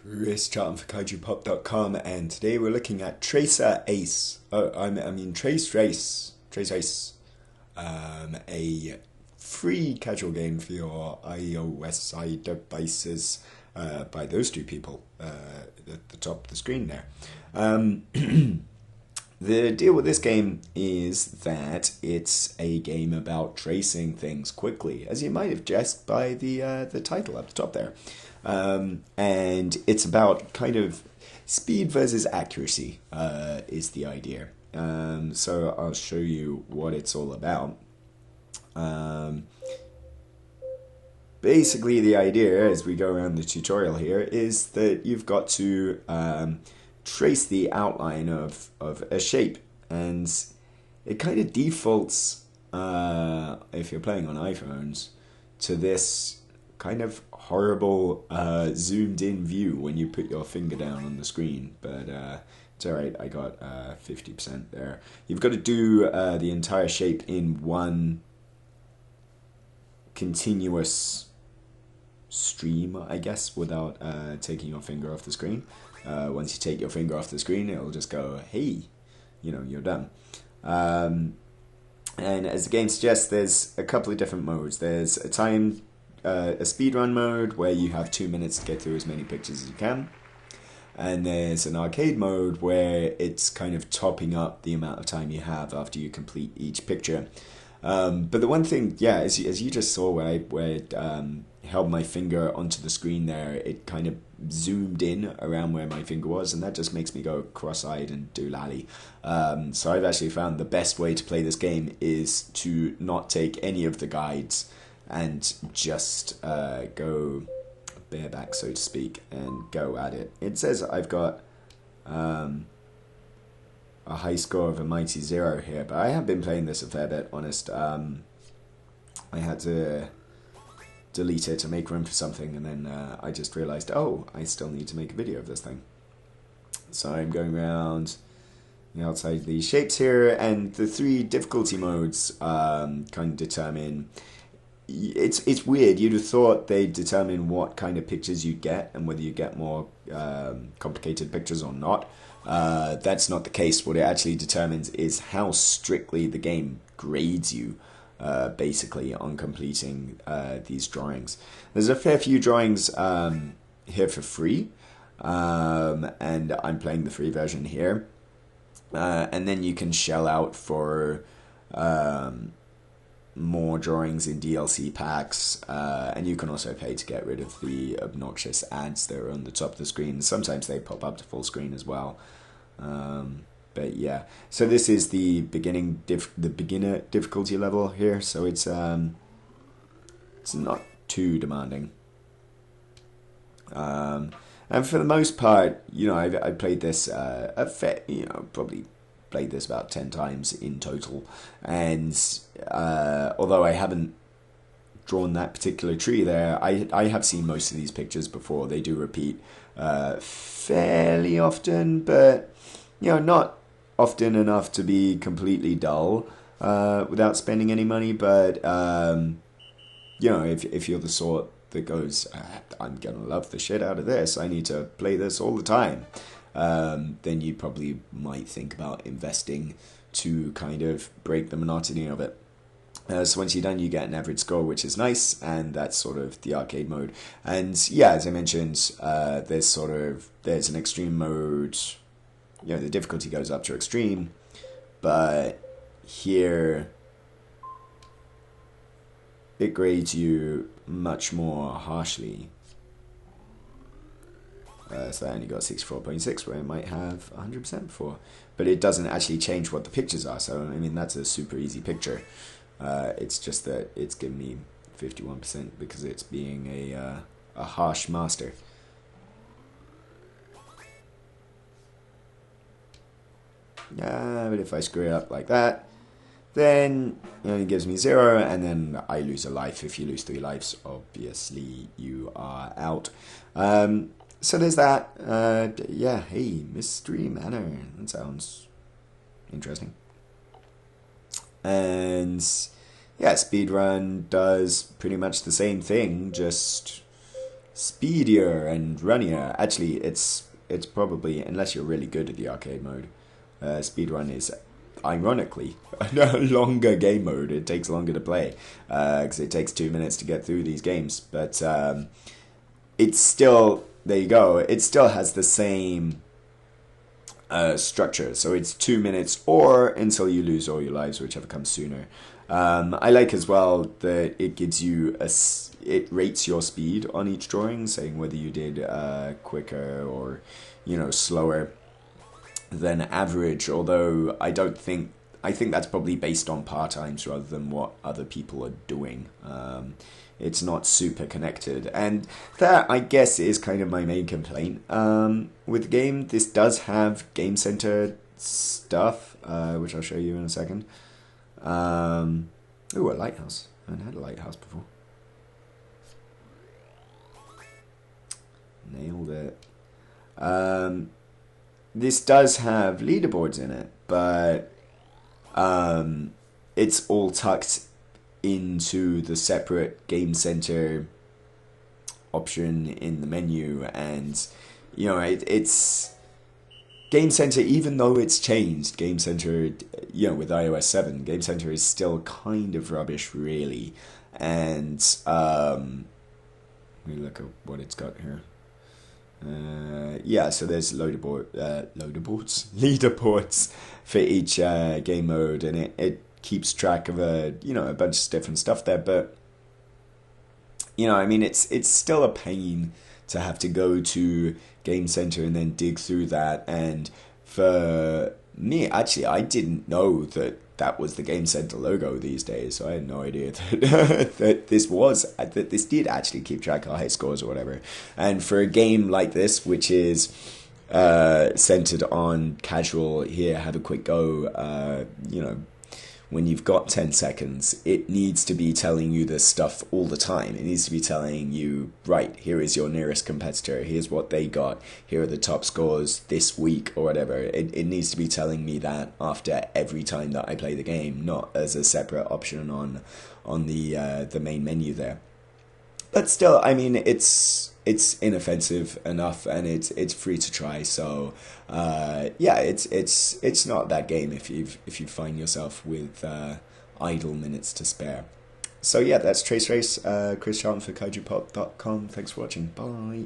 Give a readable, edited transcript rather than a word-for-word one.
Chris chatting for kaijupop.com, and today we're looking at Tracerace. Tracerace. A free casual game for your iOS devices by those two people at the top of the screen there. The deal with this game is that it's a game about tracing things quickly, as you might have guessed by the title up the top there. And it's about kind of speed versus accuracy is the idea. So I'll show you what it's all about. Basically, the idea as we go around the tutorial here is that you've got to trace the outline of a shape, and it kind of defaults, if you're playing on iPhones, to this kind of horrible zoomed in view when you put your finger down on the screen, but it's alright, I got 50% there. You've got to do the entire shape in one continuous stream, I guess, without taking your finger off the screen. Once you take your finger off the screen, it'll just go, hey, you're done. And as the game suggests, there's a couple of different modes. There's a speedrun mode where you have 2 minutes to get through as many pictures as you can. And there's an arcade mode where it's kind of topping up the amount of time you have after you complete each picture. But the one thing, yeah, as you just saw where I held my finger onto the screen there, it kind of zoomed in around where my finger was, and that just makes me go cross-eyed and doolally. So I've actually found the best way to play this game is to not take any of the guides and just go bareback, so to speak, and go at it. It says I've got a high score of a mighty 0 here, but I have been playing this a fair bit, honest. I had to delete it to make room for something, and then I just realized, oh, I still need to make a video of this thing. So I'm going around the outside of these shapes here, and the 3 difficulty modes kind of determine. It's weird. You'd have thought they'd determine what kind of pictures you get and whether you get more complicated pictures or not. That's not the case. What it actually determines is how strictly the game grades you, basically, on completing these drawings. There's a fair few drawings here for free, and I'm playing the free version here. And then you can shell out for more drawings in DLC packs, and you can also pay to get rid of the obnoxious ads that are on the top of the screen. Sometimes they pop up to full screen as well. But yeah, so this is the beginner difficulty level here, so it's not too demanding. And for the most part, I've played this probably played this about 10 times in total, and although I haven't drawn that particular tree there, I have seen most of these pictures before. They do repeat fairly often, but not often enough to be completely dull without spending any money. But if you're the sort that goes, I'm gonna love the shit out of this, I need to play this all the time, then you probably might think about investing to kind of break the monotony of it. So once you're done, you get an average score, which is nice, and that's sort of the arcade mode. And yeah, as I mentioned, there's an extreme mode. The difficulty goes up to extreme, but here it grades you much more harshly. So I only got 64.6 where I might have 100% before. But it doesn't actually change what the pictures are, so I mean that's a super easy picture. It's just that it's giving me 51% because it's being a harsh master. But if I screw it up like that, then it gives me 0, and then I lose a life. If you lose 3 lives, obviously you are out. So there's that. Yeah, hey, Mystery Manor. That sounds interesting. And yeah, speedrun does pretty much the same thing, just speedier and runnier. Actually, it's probably, unless you're really good at the arcade mode, speedrun is ironically a longer game mode. It takes longer to play because it takes 2 minutes to get through these games. But it's still, there you go. It still has the same structure. So it's 2 minutes or until you lose all your lives, whichever comes sooner. I like as well that it gives you it rates your speed on each drawing, saying whether you did quicker or, slower than average. Although I think that's probably based on par times rather than what other people are doing. It's not super connected, and that, I guess, is kind of my main complaint with the game. This does have Game Center stuff, which I'll show you in a second. Ooh, a lighthouse. I haven't had a lighthouse before. Nailed it. This does have leaderboards in it, but it's all tucked into the separate Game Center option in the menu, and it's Game Center, even though it's changed. Game Center, with iOS 7, Game Center is still kind of rubbish, really. And let me look at what it's got here. So there's leaderboards for each game mode, and it keeps track of a bunch of different stuff there. But it's still a pain to have to go to Game Center and then dig through that. And for me, actually, I didn't know that was the Game Center logo these days. So I had no idea that that this did actually keep track of high scores or whatever. And for a game like this, which is centered on casual, here, have a quick go, when you've got 10 seconds, it needs to be telling you this stuff all the time. It needs to be telling you, right, here is your nearest competitor, here's what they got, here are the top scores this week or whatever. It needs to be telling me that after every time that I play the game, not as a separate option on the main menu there. But still, it's inoffensive enough, and it's free to try. So it's not that game if you find yourself with idle minutes to spare. So yeah, that's Tracerace. Chris Charlton for KaijuPop.com. Thanks for watching. Bye.